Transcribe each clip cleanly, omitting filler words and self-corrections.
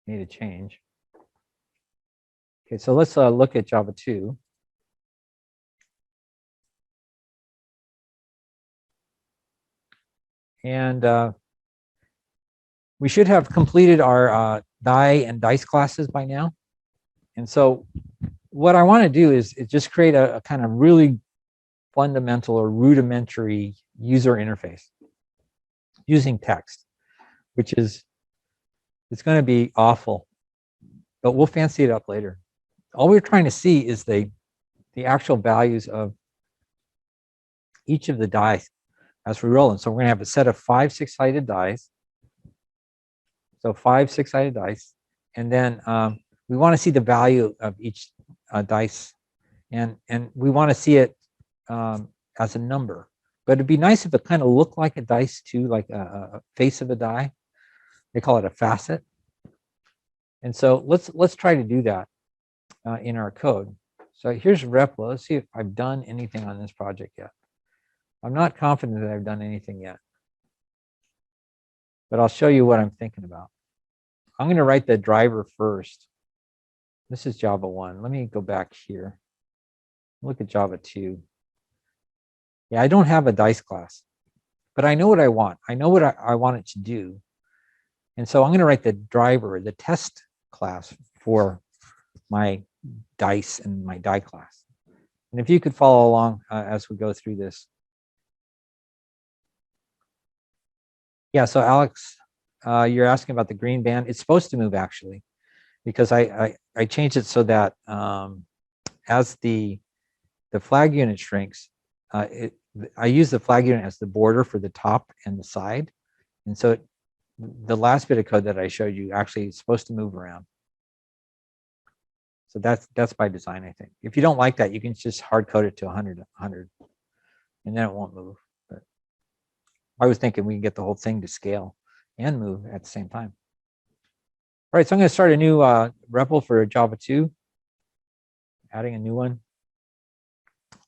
Made a change. Okay, so let's look at Java 2. And we should have completed our die and dice classes by now. And so what I want to do is just create a kind of really fundamental or rudimentary user interface using text, which is, it's going to be awful, but we'll fancy it up later. All we're trying to see is the actual values of each of the dice as we roll them. So we're going to have a set of 5 6-sided dice. So 5 6-sided dice. And then we want to see the value of each dice. And we want to see it as a number. But it'd be nice if it kind of looked like a dice too, like a face of a die. They call it a facet. And so let's try to do that in our code. So here's REPL. Let's see if I've done anything on this project yet. I'm not confident that I've done anything yet, but I'll show you what I'm thinking about. I'm going to write the driver first. This is Java 1. Let me go back here. Look at Java 2. Yeah, I don't have a dice class, but I know what I want. I know what I want it to do. And so I'm going to write the driver, the test class for my dice and my die class. And if you could follow along as we go through this. Yeah, so Alex, you're asking about the green band. It's supposed to move actually, because I changed it so that as the flag unit shrinks, I use the flag unit as the border for the top and the side. And so the last bit of code that I showed you actually is supposed to move around. So that's by design, I think. If you don't like that, you can just hard code it to 100, and then it won't move. But I was thinking we can get the whole thing to scale and move at the same time. All right, so I'm going to start a new REPL for Java 2. Adding a new one.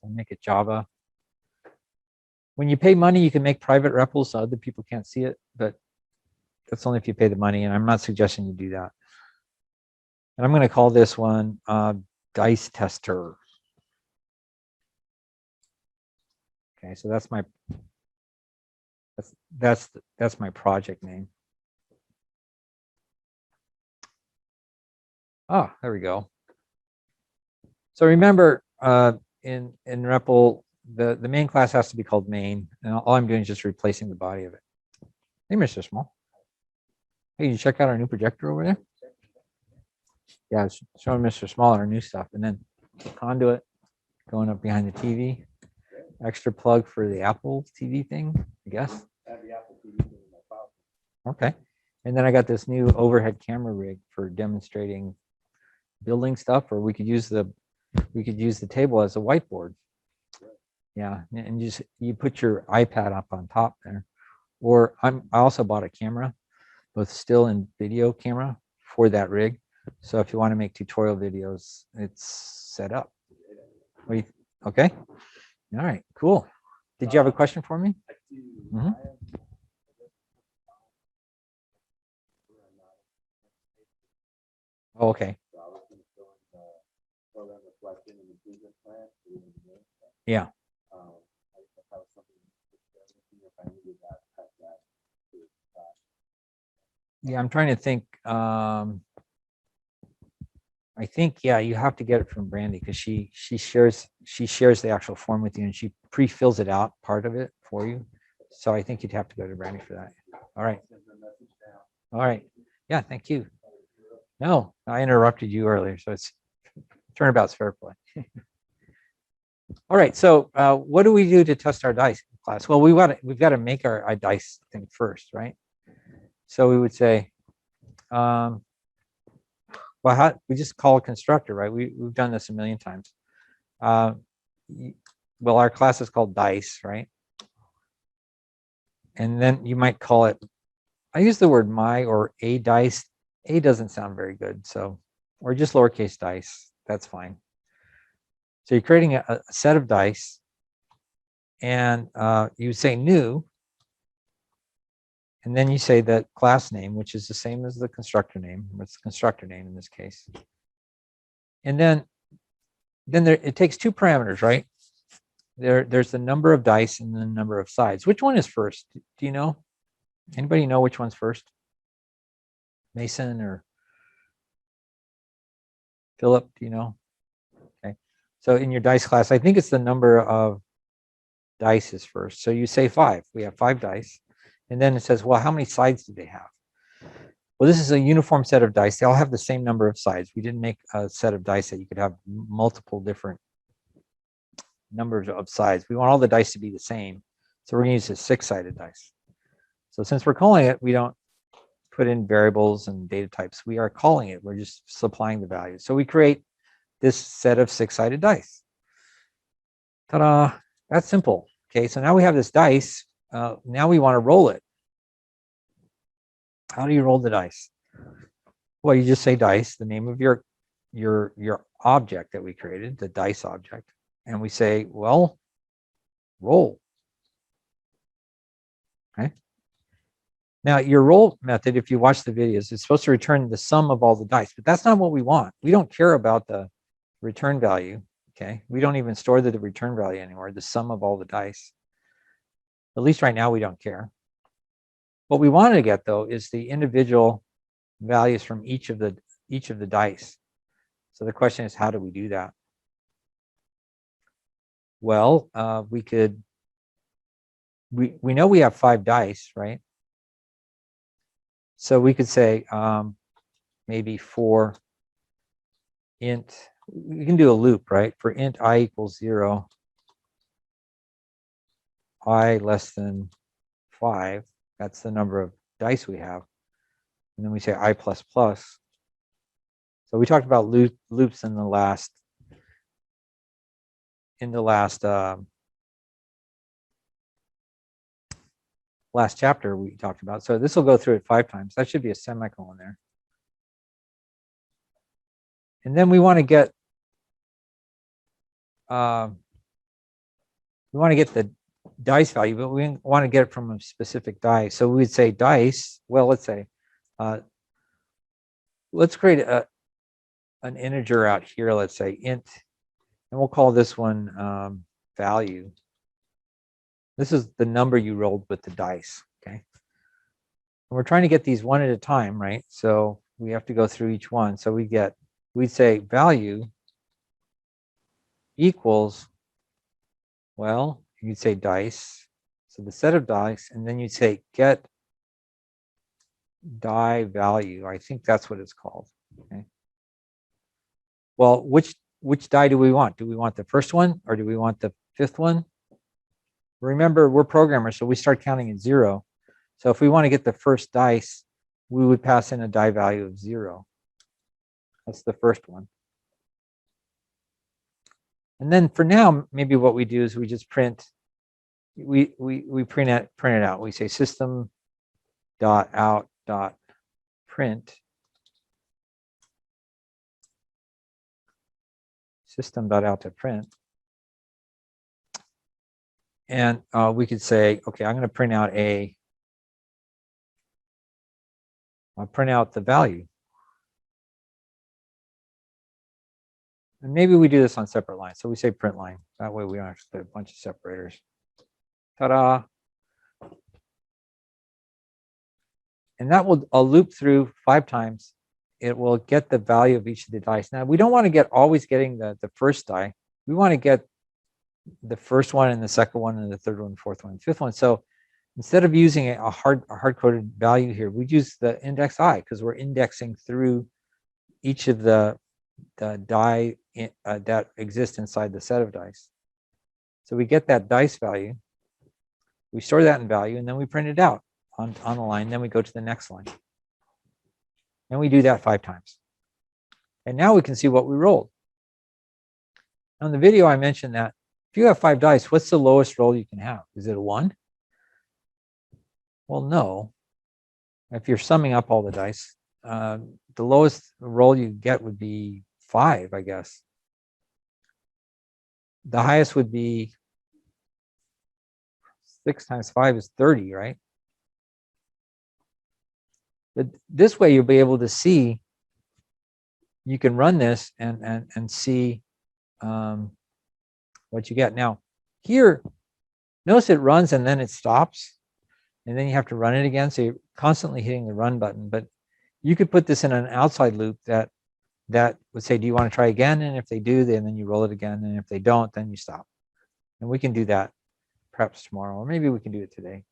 I'll make it Java. When you pay money, you can make private REPLs so other people can't see it, but that's only if you pay the money, and I'm not suggesting you do that. And I'm going to call this one dice tester. Okay, so that's my project name. Ah, there we go. So remember, in REPL, the main class has to be called main, and all I'm doing is just replacing the body of it. Hey, Mr. Small. Hey, you check out our new projector over there? Yeah, it's showing Mr. Small our new stuff, and then conduit going up behind the TV. Extra plug for the Apple TV thing, I guess. Okay. And then I got this new overhead camera rig for demonstrating building stuff, or we could use the table as a whiteboard. Yeah, and you put your iPad up on top there. Or I also bought a camera, both still and video camera for that rig. So if you want to make tutorial videos, it's set up. Okay. All right, cool. Did you have a question for me? Mm-hmm. Oh, okay. Yeah. Yeah, I'm trying to think. I think, yeah, you have to get it from Brandy because she shares the actual form with you, and she pre-fills it out, part of it for you. So I think you'd have to go to Brandy for that. All right. All right. Yeah, thank you. No, I interrupted you earlier, so it's turnabout's fair play. All right, so what do we do to test our dice class? Well, we've got to make our dice thing first, right? So we would say, well, we just call a constructor, right? We've done this a million times. Well, our class is called dice, right? And then you might call it, I use the word my or a dice. A doesn't sound very good, so, or just lowercase dice, that's fine. So you're creating a set of dice, and you say new, And then you say that class name, which is the same as the constructor name. It's the constructor name in this case. And then it takes two parameters, right? There's the number of dice and the number of sides. Which one is first? Do you know? Anybody know which one's first? Mason or Philip, do you know? Okay. So in your dice class, I think it's the number of dice is first. So you say 5. We have 5 dice. And then it says, well, how many sides do they have? Well, this is a uniform set of dice. They all have the same number of sides. We didn't make a set of dice that you could have multiple different numbers of sides. We want all the dice to be the same. So we're going to use a 6-sided dice. So since we're calling it, we don't put in variables and data types. We are calling it. We're just supplying the values. So we create this set of 6-sided dice. Ta-da! That's simple. Okay, so now we have this dice. Now we want to roll it. How do you roll the dice? Well, you just say dice, the name of your object that we created, the dice object, and we say, well, roll. Okay. Now, your roll method, if you watch the videos, is supposed to return the sum of all the dice, but that's not what we want. We don't care about the return value. Okay, we don't even store the return value anymore, the sum of all the dice. At least right now, we don't care. What we want to get, though, is the individual values from each of the dice. So the question is, how do we do that? Well, we know we have 5 dice, right? So we could say maybe for int, we can do a loop, right? For int I equals 0, I less than 5. That's the number of dice we have. And then we say I plus plus. So we talked about loops in the last last chapter we talked about. So this will go through it 5 times. That should be a semicolon there. And then we want to get the dice value, but we want to get it from a specific die. So we would say dice. Well, let's say let's create an integer out here. Let's say int, and we'll call this one value. This is the number you rolled with the dice. Okay. And we're trying to get these one at a time, right? So we have to go through each one. So we'd say value equals, well, you'd say dice. So the set of dice, and then you'd say get die value. I think that's what it's called. Okay. Well, which die do we want? Do we want the first one or do we want the 5th one? Remember, we're programmers, so we start counting at 0. So if we want to get the first dice, we would pass in a die value of 0. That's the first one. And then for now, maybe what we do is we just print. We print it out. We say system dot out dot print system dot out to print. And we could say, okay, I'm going to print out I'll print out the value. And maybe we do this on separate lines. So we say print line. That way we don't have to put a bunch of separators. Ta-da. And that will loop through 5 times. It will get the value of each of the dice. Now, we don't want to always getting the first die. We want to get the first one and the second one and the third one, fourth one, and fifth one. So instead of using a hard-coded value here, we use the index I because we're indexing through each of the die that exist inside the set of dice. So we get that dice value, we store that in value, and then we print it out on the line. Then we go to the next line. And we do that 5 times. And now we can see what we rolled. On the video, I mentioned that if you have 5 dice, what's the lowest roll you can have? Is it a 1? Well, no. If you're summing up all the dice, the lowest roll you get would be 5, I guess. The highest would be 6 times 5 is 30, right? But this way you'll be able to see, you can run this and see what you get. Now here, notice it runs and then it stops, and then you have to run it again. So you're constantly hitting the run button. But you could put this in an outside loop that would say, do you want to try again? And if they do, then you roll it again. And if they don't, then you stop. And we can do that perhaps tomorrow, or maybe we can do it today.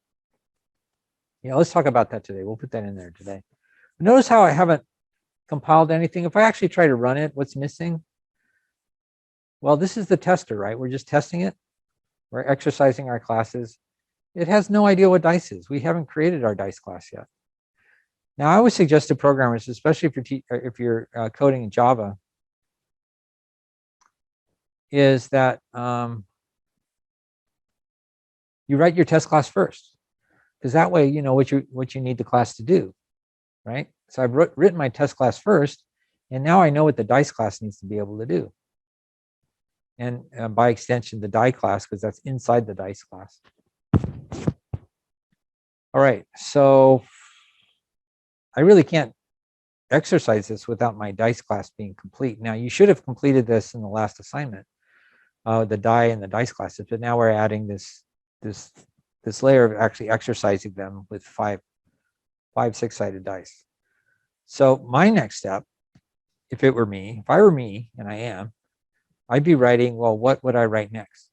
Yeah, let's talk about that today. We'll put that in there today. Notice how I haven't compiled anything. If I actually try to run it, what's missing? Well, this is the tester, right? We're just testing it. We're exercising our classes. It has no idea what dice is. We haven't created our dice class yet. Now, I always suggest to programmers, especially if you're coding in Java, is that you write your test class first, because that way you know what you need the class to do, right? So I've written my test class first, and now I know what the dice class needs to be able to do, and by extension the die class, because that's inside the dice class. All right, so I really can't exercise this without my dice class being complete. Now you should have completed this in the last assignment, the die and the dice classes, but now we're adding this layer of actually exercising them with five six-sided dice. So my next step, if I were me, and I am, I'd be writing, well, what would I write next?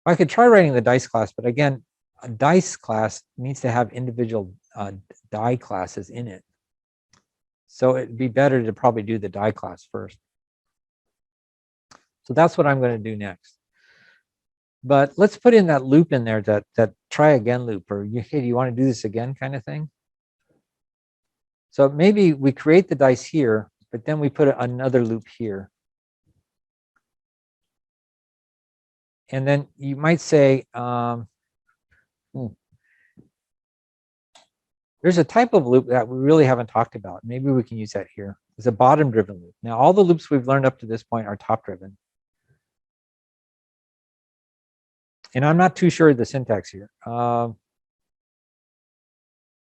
I could try writing the dice class, but again, a dice class needs to have individual die classes in it. So it'd be better to probably do the die class first. So that's what I'm going to do next. But let's put in that loop in there, that try again loop, or hey, do you want to do this again kind of thing? So maybe we create the dice here, but then we put another loop here. And then you might say, there's a type of loop that we really haven't talked about. Maybe we can use that here. It's a bottom-driven loop. Now, all the loops we've learned up to this point are top-driven. And I'm not too sure of the syntax here.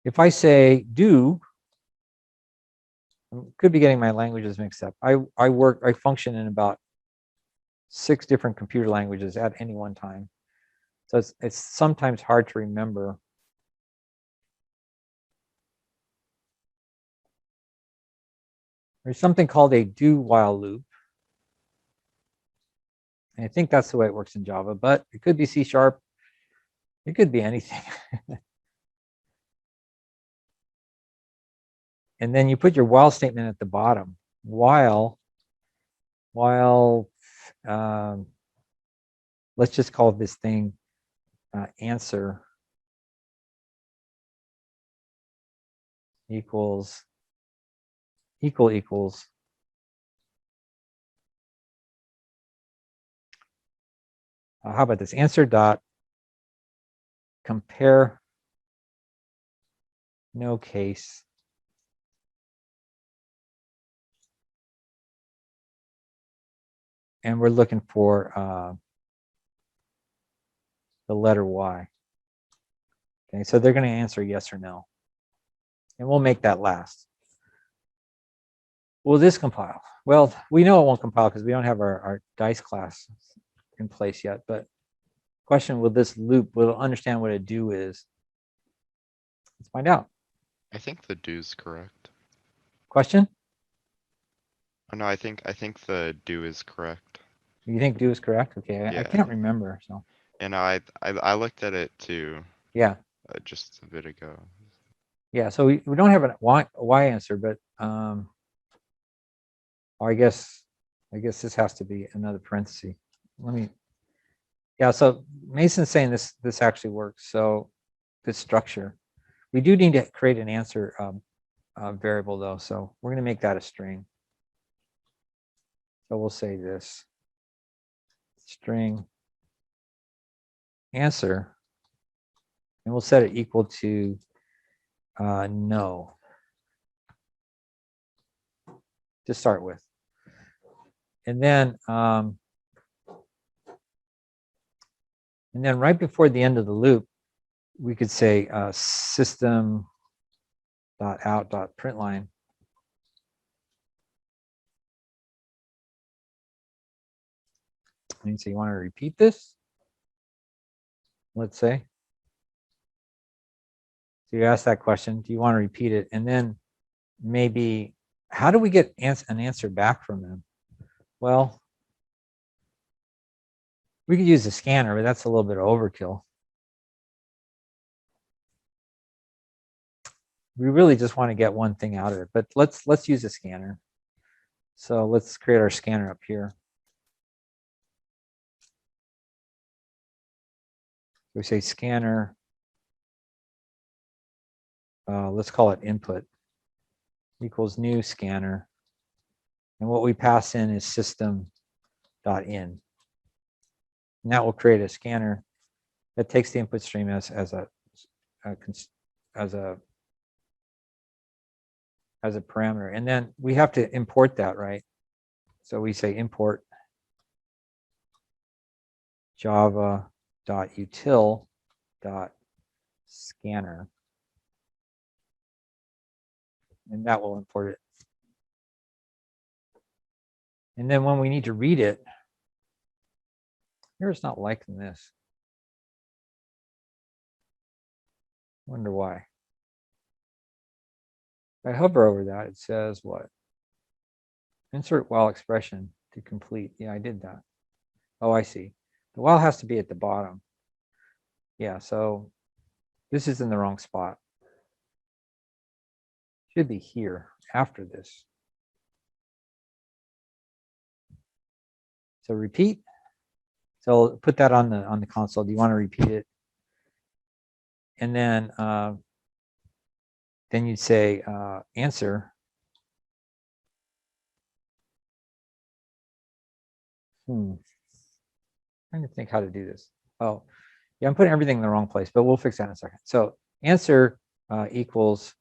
If I say do, I could be getting my languages mixed up. I function in about 6 different computer languages at any one time. So it's sometimes hard to remember. There's something called a do while loop. And I think that's the way it works in Java, but it could be C#. It could be anything. And then you put your while statement at the bottom. While let's just call this thing answer equals equals how about this, answer dot compare no case and we're looking for the letter Y. Okay, so they're going to answer yes or no, and we'll make that last. Will this compile? Well, we know it won't compile because we don't have our dice class in place yet, but question, will this loop, will it understand what a do is? Let's find out. I think the do's correct. Question? Oh, no, I think the do is correct. You think do is correct? Okay, I Yeah. can't remember. So. And I looked at it too. Yeah. Just a bit ago. Yeah. So we don't have a Y answer, but I guess this has to be another parenthesis. Let me. Yeah. So Mason's saying this actually works. So this structure, we do need to create an answer variable though. So we're going to make that a string. So we'll say this string answer, and we'll set it equal to no to start with. And then right before the end of the loop, we could say system dot out dot println. And so you want to repeat this, let's say. So you ask that question, do you want to repeat it? And then maybe, how do we get an answer back from them? Well, we could use the scanner, but that's a little bit of overkill. We really just want to get one thing out of it, but let's use a scanner. So let's create our scanner up here. We say scanner. Let's call it input equals new scanner. And what we pass in is system.in. And that will create a scanner that takes the input stream as a parameter. And then we have to import that, right? So we say import java.util.scanner. And that will import it. And then when we need to read it, here it's not liking this. Wonder why. If I hover over that, it says what? Insert while expression to complete. Yeah, I did that. Oh, I see. The while has to be at the bottom. Yeah, so this is in the wrong spot. Should be here after this. So repeat. So put that on the console. Do you want to repeat it? And then you'd say answer. Trying to think how to do this. Oh, yeah, I'm putting everything in the wrong place, but we'll fix that in a second. So answer equals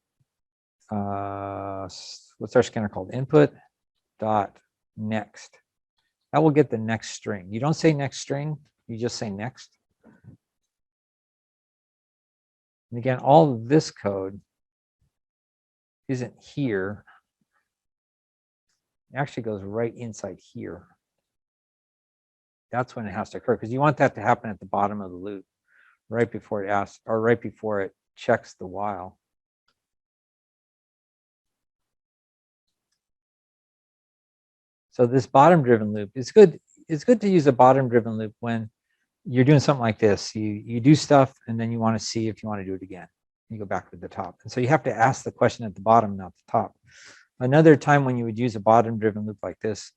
what's our scanner called? Input dot next. That will get the next string. You don't say next string, you just say next. And again, all of this code isn't here. It actually goes right inside here. That's when it has to occur, because you want that to happen at the bottom of the loop, right before it asks, or right before it checks the while. So this bottom driven loop is good. It's good to use a bottom driven loop when you're doing something like this. You do stuff and then you want to see if you want to do it again. You go back to the top. And so you have to ask the question at the bottom, not the top. Another time when you would use a bottom driven loop like this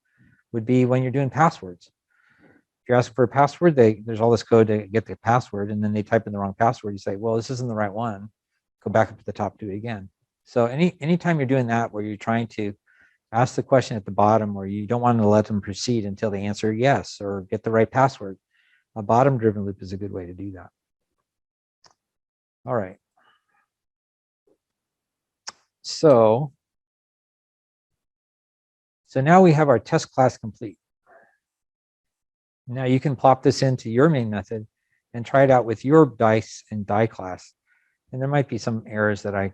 would be when you're doing passwords. If you're asking for a password, there's all this code to get the password, and then they type in the wrong password. You say, well, this isn't the right one. Go back up to the top, do it again. So anytime you're doing that, where you're trying to ask the question at the bottom, or you don't want to let them proceed until they answer yes or get the right password, a bottom driven loop is a good way to do that. All right. So now we have our test class complete. Now you can plop this into your main method and try it out with your dice and die class. And there might be some errors that I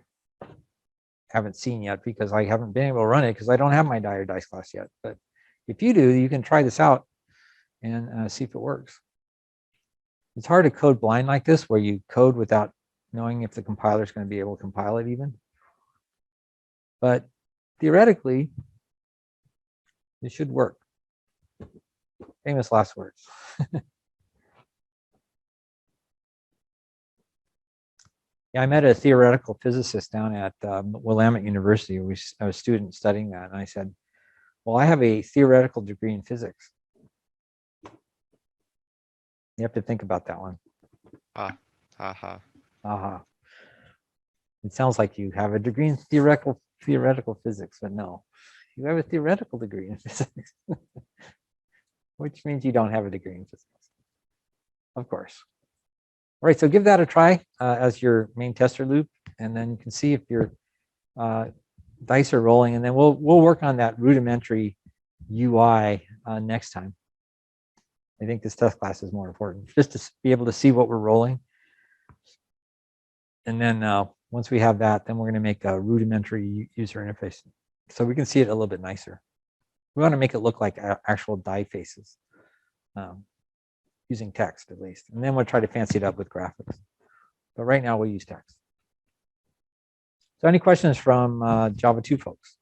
haven't seen yet because I haven't been able to run it because I don't have my die or dice class yet. But if you do, you can try this out and see if it works. It's hard to code blind like this, where you code without knowing if the compiler is going to be able to compile it even. But theoretically, it should work. Famous last words. Yeah, I met a theoretical physicist down at Willamette University. I was a student studying that, and I said, well, I have a theoretical degree in physics. You have to think about that one. Aha. It sounds like you have a degree in theoretical physics, but no, you have a theoretical degree in physics, which means you don't have a degree in physics, of course. All right, so give that a try as your main tester loop, and then you can see if your dice are rolling, and then we'll work on that rudimentary UI next time. I think this test class is more important, just to be able to see what we're rolling. And then Once we have that, then we're going to make a rudimentary user interface so we can see it a little bit nicer. We want to make it look like actual die faces, using text at least. And then we'll try to fancy it up with graphics. But right now we'll use text. So any questions from Java 2 folks?